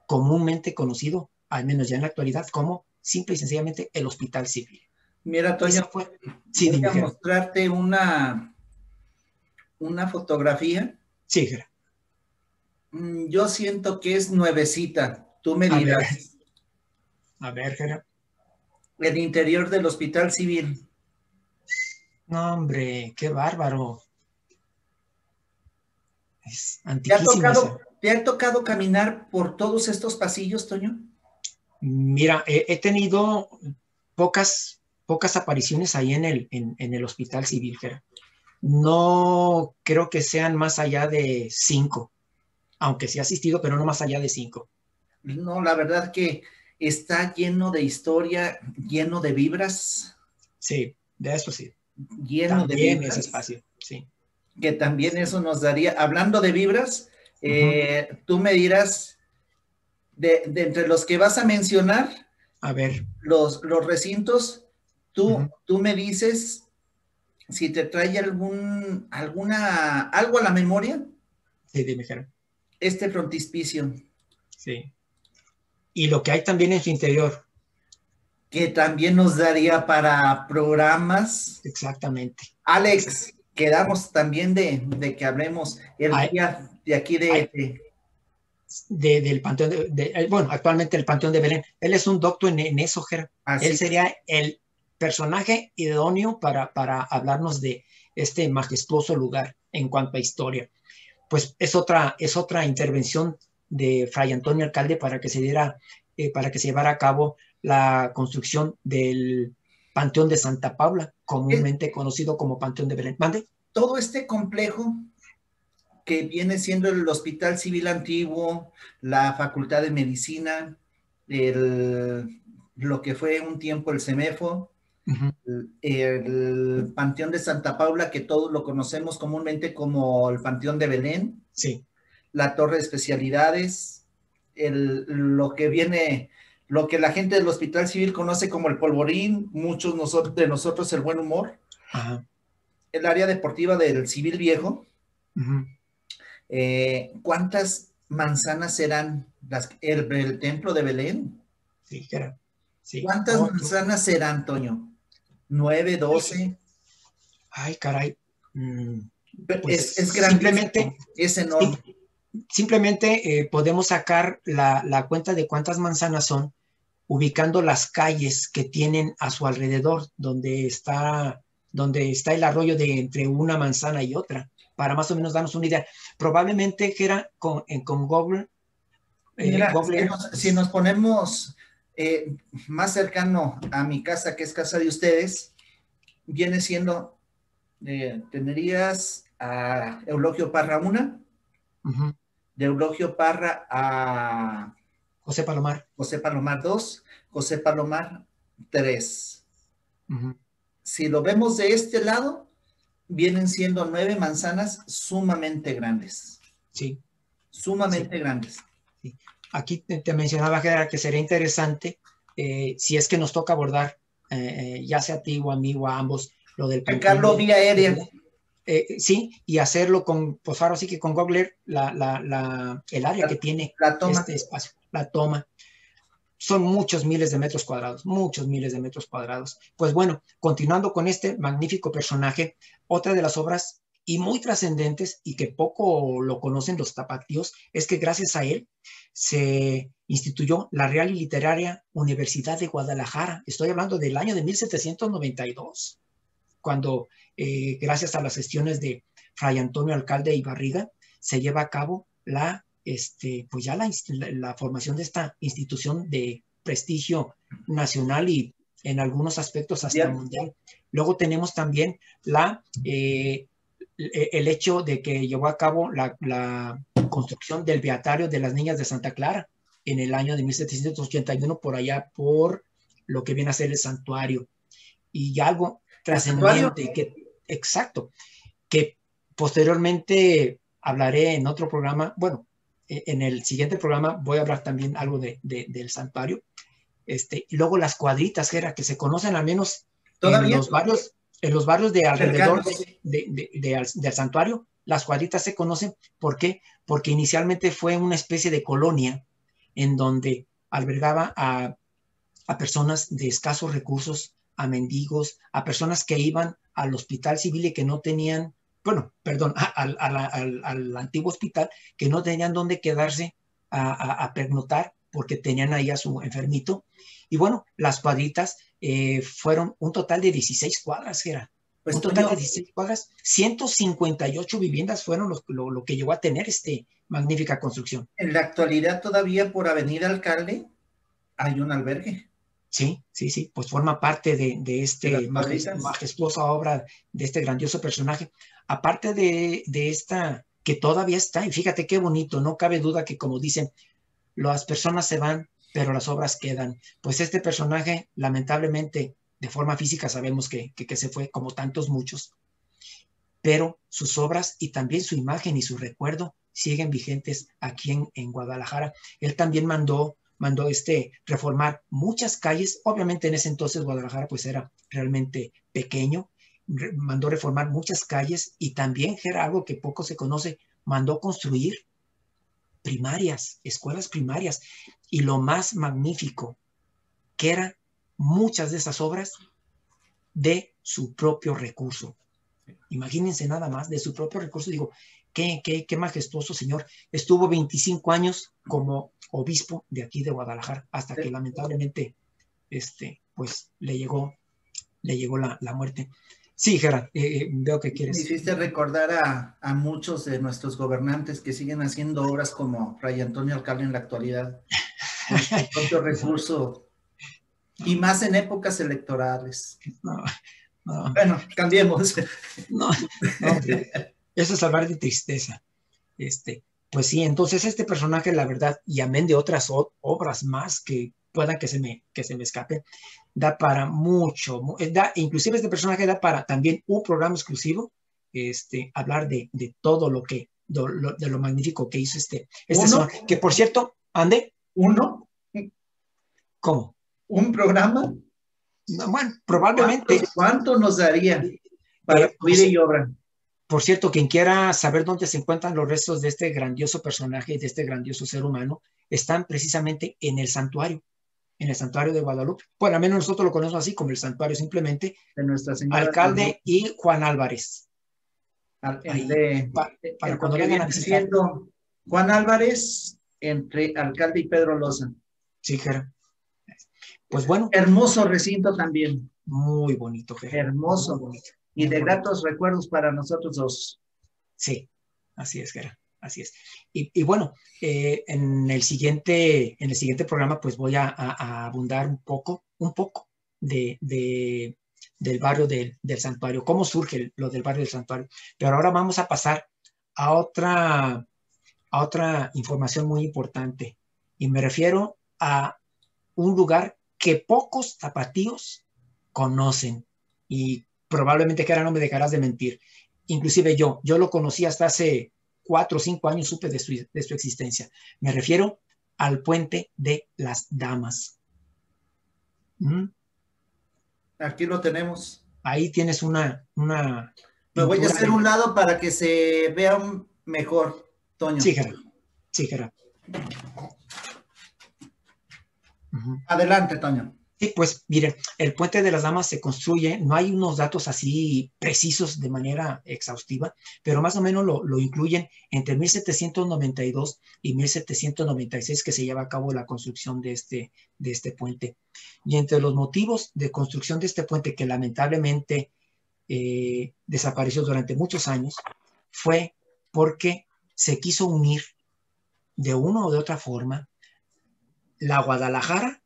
comúnmente conocido, al menos ya en la actualidad, como simple y sencillamente el Hospital Civil. Mira, Esa Toño, fue, sí, voy dime, a Jera. mostrarte una fotografía. Sí, Jera. Yo siento que es nuevecita. Tú me A ver, dirás. a ver, Jera. El interior del Hospital Civil. No, hombre, qué bárbaro. Es ¿Te ha antiquísima esa. tocado, te ha tocado caminar por todos estos pasillos, Toño? Mira, he tenido pocas apariciones ahí en el Hospital Civil, Gera. No creo que sean más allá de 5, aunque sí he asistido, pero no más allá de 5. No, la verdad que está lleno de historia, lleno de vibras, Sí, de eso sí. lleno de También ese vibras, espacio, sí. que también eso nos daría, hablando de vibras, Ujú. tú me dirás, de entre los que vas a mencionar, A ver. los recintos, Ujú. tú me dices si te trae algo a la memoria, Sí, dime, Jera. este frontispicio, Sí. Y lo que hay también en su interior. que también nos daría para programas. Exactamente. Alex, quedamos también de que hablemos el Hay, día de aquí hay del Panteón bueno, actualmente el Panteón de Belén. Él es un doctor en eso, Ger. Él así. sería el personaje idóneo para hablarnos de este majestuoso lugar en cuanto a historia. Pues es otra intervención de Fray Antonio Alcalde para que se llevara a cabo la construcción del Panteón de Santa Paula, Es, comúnmente conocido como Panteón de Belén. ¿Mande? todo este complejo que viene siendo el Hospital Civil Antiguo, la Facultad de Medicina, lo que fue un tiempo el CEMEFO, Uh -huh. el Panteón de Santa Paula, que todos lo conocemos comúnmente como el Panteón de Belén, Sí. la Torre de Especialidades, lo que viene, lo que la gente del Hospital Civil conoce como el Polvorín, muchos de nosotros el Buen Humor, Ajá. el área deportiva del Civil Viejo. Uh -huh. ¿Cuántas manzanas serán el templo de Belén? Sí, era. Sí. ¿Cuántas Otro. manzanas serán, Toño? ¿9, Ay, 12? ay, caray. Mm, pues Es grandísimo, es sim- enorme. simplemente podemos sacar la cuenta de cuántas manzanas son ubicando las calles que tienen a su alrededor, donde está el arroyo de entre una manzana y otra, para más o menos darnos una idea. Probablemente que era con Google, Mira, Google si nos ponemos más cercano a mi casa, que es casa de ustedes, viene siendo, tendrías a Eulogio Parra 1, uh-huh, de Eulogio Parra a José Palomar. José Palomar 2, José Palomar 3. Uh-huh, Si lo vemos de este lado, vienen siendo 9 manzanas sumamente grandes, sí, sí, sumamente grandes. sí. Aquí te mencionaba que sería interesante, si es que nos toca abordar, ya sea a ti o a mí o a ambos, lo del Panteón Checarlo vía de aérea. Belén. Sí, y hacerlo pues ahora sí que con Google, el área La, que tiene la toma. este espacio, la toma. Son muchos miles de metros cuadrados, muchos miles de metros cuadrados. Pues bueno, continuando con este magnífico personaje, otra de las obras y muy trascendentes y que poco lo conocen los tapatíos es que gracias a él se instituyó la Real y Literaria Universidad de Guadalajara. Estoy hablando del año de 1792, cuando gracias a las gestiones de Fray Antonio Alcalde y Barriga se lleva a cabo pues ya la formación de esta institución de prestigio nacional y en algunos aspectos hasta Bien. mundial. Luego tenemos también el hecho de que llevó a cabo la construcción del Beatario de las Niñas de Santa Clara en el año de 1781, por allá por lo que viene a ser el santuario. Y algo El santuario. trascendiente, exacto, que posteriormente hablaré en otro programa. Bueno, en el siguiente programa voy a hablar también algo del santuario. Y luego las cuadritas, que se conocen al menos Todavía en los barrios de alrededor cercanos. del santuario. Las cuadritas se conocen, ¿por qué? Porque inicialmente fue una especie de colonia en donde albergaba a personas de escasos recursos, a mendigos, a personas que iban al hospital civil y que no tenían, bueno, perdón, al antiguo hospital, que no tenían dónde quedarse a pernoctar porque tenían ahí a su enfermito. Y bueno, las cuadritas fueron un total de 16 cuadras, era. Pues Un total de Toño, 16 cuadras, 158 viviendas fueron lo que llegó a tener magnífica construcción. en la actualidad todavía por Avenida Alcalde Hay un albergue. Sí, sí, sí, pues forma parte de este majestuosa obra, de este grandioso personaje. Aparte de esta que todavía está, y fíjate qué bonito, no cabe duda que como dicen, las personas se van, pero las obras quedan. Pues este personaje, lamentablemente, de forma física sabemos que se fue, como tantos muchos, pero sus obras y también su imagen y su recuerdo siguen vigentes aquí en Guadalajara. Él también mandó reformar muchas calles. Obviamente en ese entonces Guadalajara pues era realmente pequeño. Mandó reformar muchas calles y también, era algo que poco se conoce, mandó construir primarias, escuelas primarias. Y lo más magnífico, que eran muchas de esas obras de su propio recurso. Imagínense nada más, de su propio recurso. Digo, qué majestuoso señor. Estuvo 25 años como obispo de aquí de Guadalajara, hasta que lamentablemente pues le llegó la muerte. Sí, Gerard, veo que quieres. Me hiciste recordar a muchos de nuestros gobernantes que siguen haciendo obras como Fray Antonio Alcalde en la actualidad, con su propio recurso, y más en épocas electorales. No. Bueno, cambiemos. No, eso es hablar de tristeza. Pues sí, entonces este personaje, la verdad, y amén de otras obras más que puedan que se me escapen, da para mucho, inclusive este personaje da para también un programa exclusivo, hablar de todo lo que, de lo magnífico que hizo personaje, que por cierto, ande. ¿Uno? ¿Cómo? ¿Un programa? No, bueno, probablemente. ¿Cuánto nos daría para su vida y obra? Por cierto, quien quiera saber dónde se encuentran los restos de este grandioso personaje y de este grandioso ser humano, están precisamente en el santuario de Guadalupe. Bueno, al menos nosotros lo conocemos así como el santuario, simplemente de Nuestra Señora Alcalde y Juan Álvarez. Para cuando vengan a visitar. Juan Álvarez entre Alcalde y Pedro Loza. Sí, Gerard. Pues bueno. Hermoso recinto también. Muy bonito, Gerard. Hermoso. Muy bonito. Y de gratos recuerdos para nosotros dos. Sí, así es, Gerard. Así es. Y bueno, en el siguiente programa, pues voy a abundar un poco del barrio del santuario, cómo surge lo del barrio del santuario. Pero ahora vamos a pasar a otra información muy importante. Y me refiero a un lugar que pocos tapatíos conocen. Y probablemente, que ahora no me dejarás de mentir. Inclusive yo lo conocí hasta hace 4 o 5 años, supe de su existencia. Me refiero al Puente de las Damas. Aquí lo tenemos. Ahí tienes una me voy a hacer un lado para que se vea mejor, Toño. Sí, Gerard. Sí, Gerard. Adelante, Toño. Sí, pues miren, el Puente de las Damas se construye, no hay unos datos así precisos de manera exhaustiva, pero más o menos lo incluyen entre 1792 y 1796 que se lleva a cabo la construcción de este puente. Y entre los motivos de construcción de este puente, que lamentablemente desapareció durante muchos años, fue porque se quiso unir de una o de otra forma la Guadalajara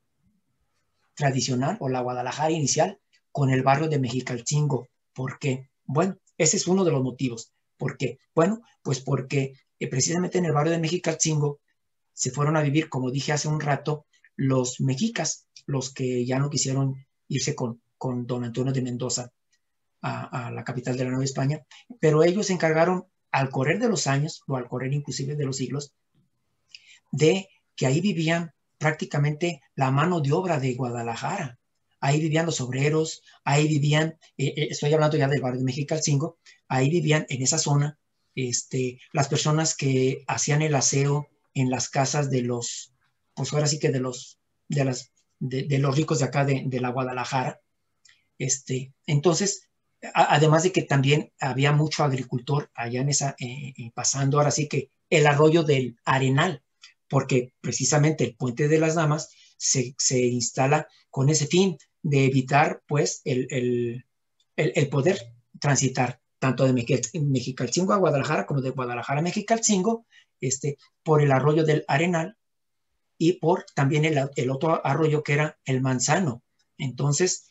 tradicional o la Guadalajara inicial con el barrio de Mexicalcingo. ¿Por qué? Bueno, ese es uno de los motivos. ¿Por qué? Bueno, pues porque precisamente en el barrio de Mexicalcingo se fueron a vivir, como dije hace un rato, los mexicas, los que ya no quisieron irse con don Antonio de Mendoza a la capital de la Nueva España, pero ellos se encargaron al correr de los años, o al correr inclusive de los siglos, de que ahí vivían prácticamente la mano de obra de Guadalajara. Ahí vivían los obreros, ahí vivían, estoy hablando ya del barrio de Mexicalcingo, ahí vivían en esa zona las personas que hacían el aseo en las casas de los, pues ahora sí que de los ricos de acá de la Guadalajara. Entonces, además de que también había mucho agricultor allá en esa, pasando ahora sí que el arroyo del Arenal, porque precisamente el Puente de las Damas se instala con ese fin de evitar pues el poder transitar tanto de Mexicalcingo a Guadalajara como de Guadalajara a Mexicalcingo, por el arroyo del Arenal, y por también el otro arroyo que era el Manzano. Entonces,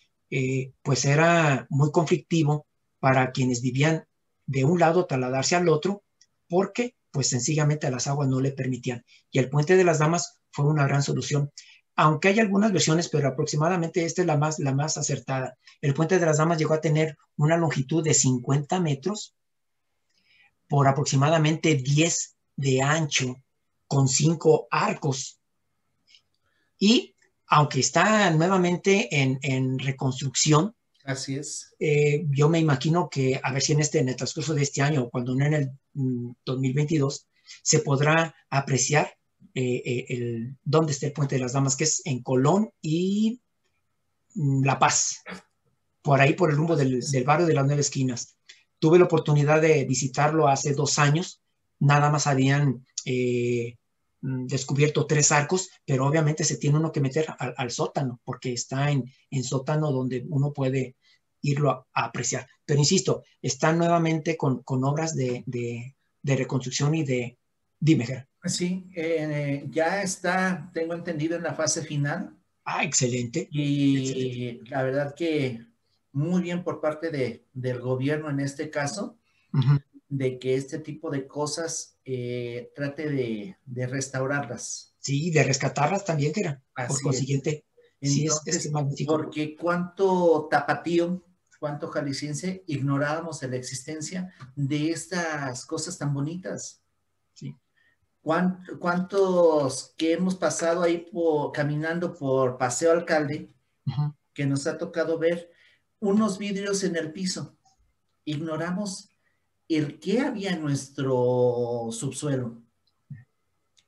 pues era muy conflictivo para quienes vivían de un lado trasladarse al otro, porque pues sencillamente las aguas no le permitían. Y el Puente de las Damas fue una gran solución. Aunque hay algunas versiones, pero aproximadamente esta es la más acertada. El Puente de las Damas llegó a tener una longitud de 50 metros por aproximadamente 10 de ancho, con 5 arcos. Y aunque está nuevamente en reconstrucción, Así es. Yo me imagino que a ver si en el transcurso de este año, cuando no en el 2022, se podrá apreciar dónde está el Puente de las Damas, que es en Colón y La Paz, por ahí por el rumbo del barrio de las Nueve Esquinas. Tuve la oportunidad de visitarlo hace 2 años, nada más habían descubierto 3 arcos, pero obviamente se tiene uno que meter al sótano, porque está en sótano donde uno puede irlo a apreciar. Pero insisto, está nuevamente con obras de reconstrucción y de... Dime, Gerard. Sí, ya está, tengo entendido, en la fase final. Ah, excelente. Y excelente. La verdad que muy bien por parte del gobierno en este caso, de que este tipo de cosas trate de restaurarlas. Sí, de rescatarlas también, Gerard. Por Así es. consiguiente, sí, es Entonces, magnífico. porque cuánto tapatío, cuánto jalisciense ignorábamos de la existencia de estas cosas tan bonitas. Sí. ¿Cuántos que hemos pasado ahí caminando por Paseo Alcalde, que nos ha tocado ver unos vidrios en el piso? Ignoramos el que había en nuestro subsuelo.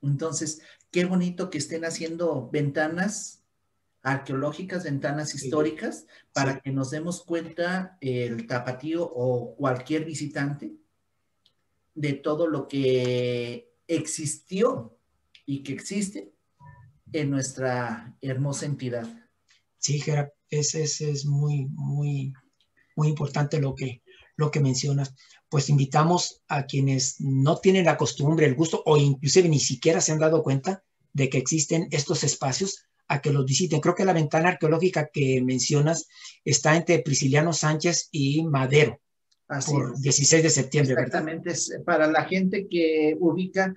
Entonces, qué bonito que estén haciendo ventanas arqueológicas, ventanas históricas, para que nos demos cuenta el tapatío o cualquier visitante de todo lo que existió y que existe en nuestra hermosa entidad. Sí, Gerard, es muy, muy, muy importante lo que mencionas. Pues invitamos a quienes no tienen la costumbre, el gusto, o inclusive ni siquiera se han dado cuenta de que existen estos espacios, a que los visiten. Creo que la ventana arqueológica que mencionas está entre Prisciliano Sánchez y Madero, Así por es. 16 de septiembre, Exactamente, ¿verdad? Es para la gente que ubica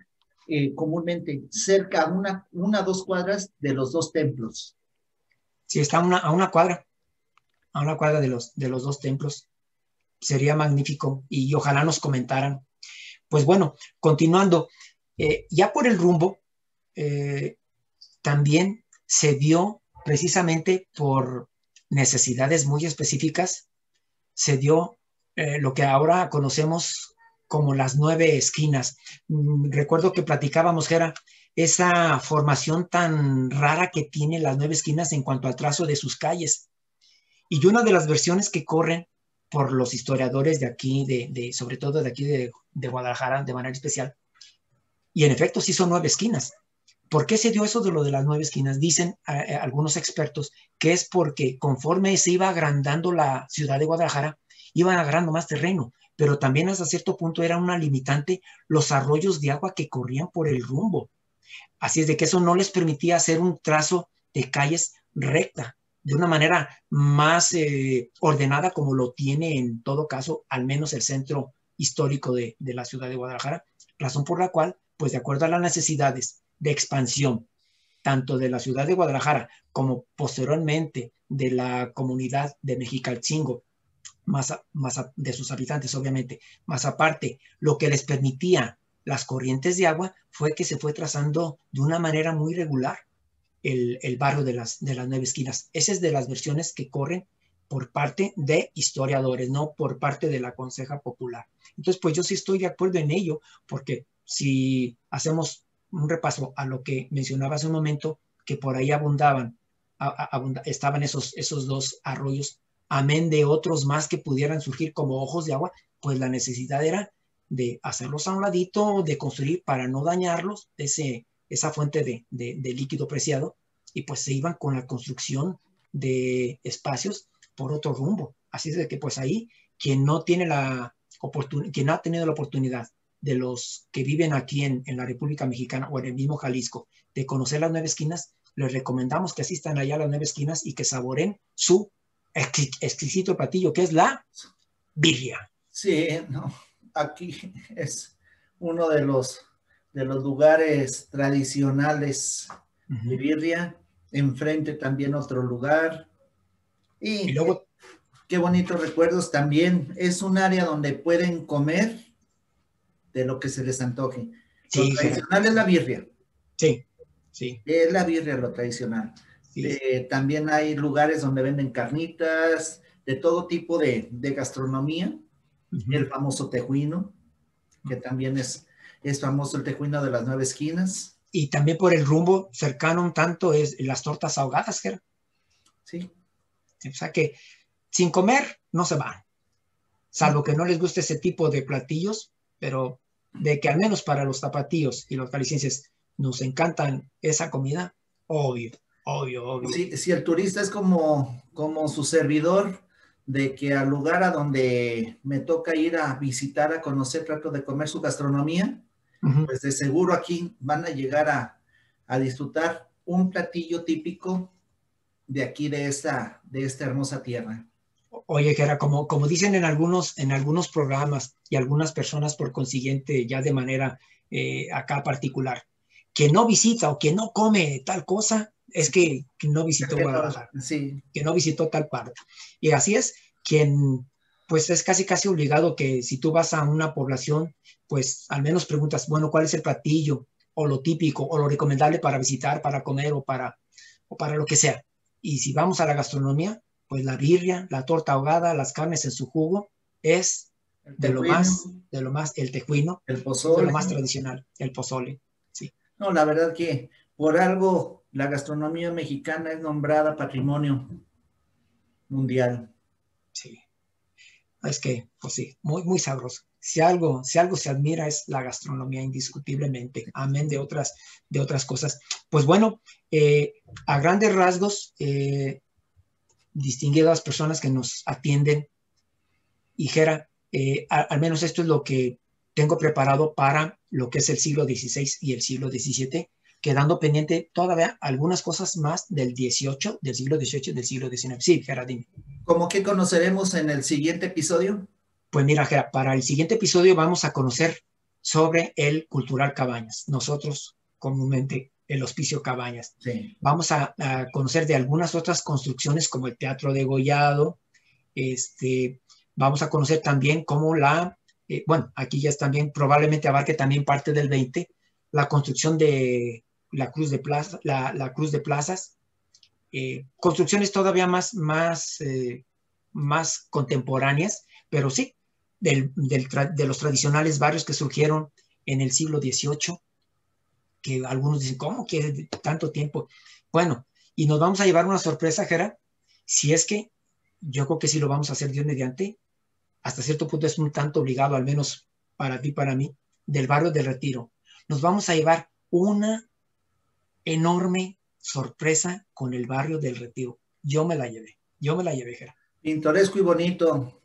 comúnmente cerca a una 2 cuadras de los 2 templos. Sí, está a una cuadra de los 2 templos. Sería magnífico y ojalá nos comentaran. Pues bueno, continuando, ya por el rumbo, también se dio precisamente por necesidades muy específicas, se dio lo que ahora conocemos como las 9 esquinas. Recuerdo que platicábamos, Gera, esa formación tan rara que tiene las 9 esquinas en cuanto al trazo de sus calles. Y una de las versiones que corren por los historiadores de aquí, sobre todo de aquí de Guadalajara, de manera especial, y en efecto sí son 9 esquinas. ¿Por qué se dio eso de lo de las 9 esquinas? Dicen algunos expertos que es porque conforme se iba agrandando la ciudad de Guadalajara, iban agarrando más terreno, pero también hasta cierto punto era una limitante los arroyos de agua que corrían por el rumbo. Así es de que eso no les permitía hacer un trazo de calles recta, de una manera más ordenada como lo tiene en todo caso, al menos el centro histórico de la ciudad de Guadalajara, razón por la cual, pues de acuerdo a las necesidades de expansión, tanto de la ciudad de Guadalajara como posteriormente de la comunidad de Mexicalcingo, más de sus habitantes, obviamente, más aparte, lo que les permitía las corrientes de agua fue que se fue trazando de una manera muy regular el barrio de las 9 esquinas. Esa es de las versiones que corren por parte de historiadores, no por parte de la Conseja Popular. Entonces, pues yo sí estoy de acuerdo en ello, porque si hacemos un repaso a lo que mencionaba hace un momento, que por ahí estaban esos 2 arroyos, amén de otros más que pudieran surgir como ojos de agua, pues la necesidad era de hacerlos a un ladito, de construir para no dañarlos, esa fuente de líquido preciado, y pues se iban con la construcción de espacios por otro rumbo. Así es de que pues ahí quien no tiene quien no ha tenido la oportunidad de los que viven aquí en la República Mexicana o en el mismo Jalisco de conocer las 9 esquinas, les recomendamos que asistan allá a las 9 esquinas y que saboren su exquisito platillo, que es la birria. Sí, no, aquí es uno de los lugares tradicionales de birria. Enfrente también otro lugar. Y Y luego, qué bonitos recuerdos también. Es un área donde pueden comer de lo que se les antoje. Lo sí, Gerardo, tradicional es la birria. sí, sí, Es la birria lo tradicional. sí. También hay lugares donde venden carnitas, de todo tipo de gastronomía. El famoso tejuino, que también es famoso el tejuino de las 9 esquinas. Y también por el rumbo cercano un tanto es las tortas ahogadas, Gerardo. Sí. O sea que sin comer no se van, salvo que no les guste ese tipo de platillos, pero de que al menos para los tapatíos y los jaliscienses nos encantan esa comida, obvio, obvio, obvio. Si el turista es como su servidor, de que al lugar a donde me toca ir a visitar, a conocer, trato de comer su gastronomía, pues de seguro aquí van a llegar a disfrutar un platillo típico de aquí, de esta hermosa tierra. Oye, que era como dicen en algunos programas y algunas personas por consiguiente ya de manera acá particular, que no visita o que no come tal cosa, es que no visitó Guadalajara, Sí. que no visitó tal parte. Y así es, quien pues es casi obligado que si tú vas a una población, pues al menos preguntas, bueno, ¿cuál es el platillo o lo típico o lo recomendable para visitar, para comer o para lo que sea? Y si vamos a la gastronomía, pues la birria, la torta ahogada, las carnes en su jugo, es El de tejuino, lo más, el tejuino, el es de lo pozole. más tradicional, el pozole, sí. No, la verdad que por algo la gastronomía mexicana es nombrada patrimonio mundial. Sí. Es que, pues sí, muy, muy sabroso. Si algo se admira es la gastronomía indiscutiblemente, amén de otras cosas. Pues bueno, a grandes rasgos, distinguidas personas que nos atienden, y Jera, al menos esto es lo que tengo preparado para lo que es el siglo XVI y el siglo XVII, quedando pendiente todavía algunas cosas más del XVIII, del siglo XVIII y del siglo XIX. Sí, Jera, dime. ¿Cómo que conoceremos en el siguiente episodio? Pues mira, Jera, para el siguiente episodio vamos a conocer sobre el Cultural Cabañas. Nosotros, comúnmente, el Hospicio Cabañas. Sí. Vamos a conocer de algunas otras construcciones como el Teatro Degollado. Vamos a conocer también cómo bueno, aquí ya es también, probablemente abarque también parte del 20, la construcción de la Cruz de Plaza, la Cruz de Plazas, construcciones todavía más contemporáneas, pero sí, de los tradicionales barrios que surgieron en el siglo XVIII, que algunos dicen, ¿cómo que tanto tiempo? Bueno, y nos vamos a llevar una sorpresa, Jera, si es que yo creo que sí lo vamos a hacer Dios mediante, hasta cierto punto es un tanto obligado, al menos para ti, para mí, del barrio del Retiro. Nos vamos a llevar una enorme sorpresa con el barrio del Retiro. Yo me la llevé, Jera. Pintoresco y bonito.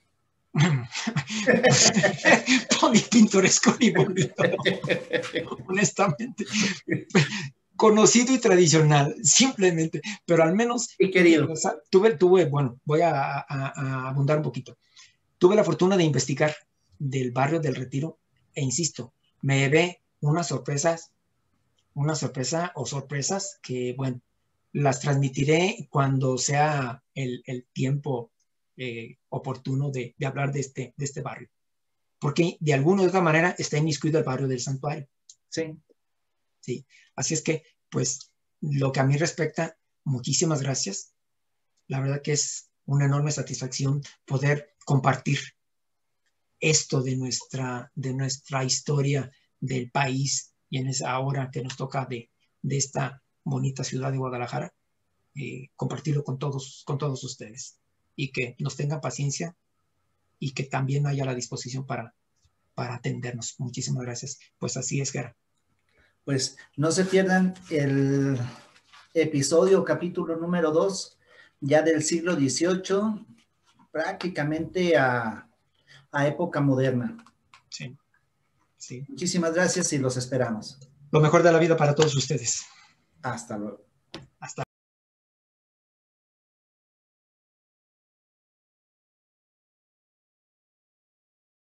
Ni pintoresco ni bonito, honestamente. Conocido y tradicional, simplemente, pero al menos Y querido. bueno, voy a abundar un poquito. Tuve la fortuna de investigar del barrio del Retiro e insisto, me llevé una sorpresa o sorpresas que, bueno, las transmitiré cuando sea el tiempo oportuno de hablar de este barrio. Porque de alguna u otra manera está inmiscuido el barrio del Santuario. Sí. Sí. Así es que, pues, lo que a mí respecta, muchísimas gracias. La verdad que es una enorme satisfacción poder compartir esto de nuestra historia del país y en esa hora que nos toca de esta bonita ciudad de Guadalajara, compartirlo con todos ustedes y que nos tengan paciencia y que también haya la disposición para atendernos. Muchísimas gracias. Pues así es, Gera. Pues no se pierdan el episodio, capítulo número 2, ya del siglo XVIII, prácticamente a época moderna. Sí. Sí. Muchísimas gracias y los esperamos. Lo mejor de la vida para todos ustedes. Hasta luego.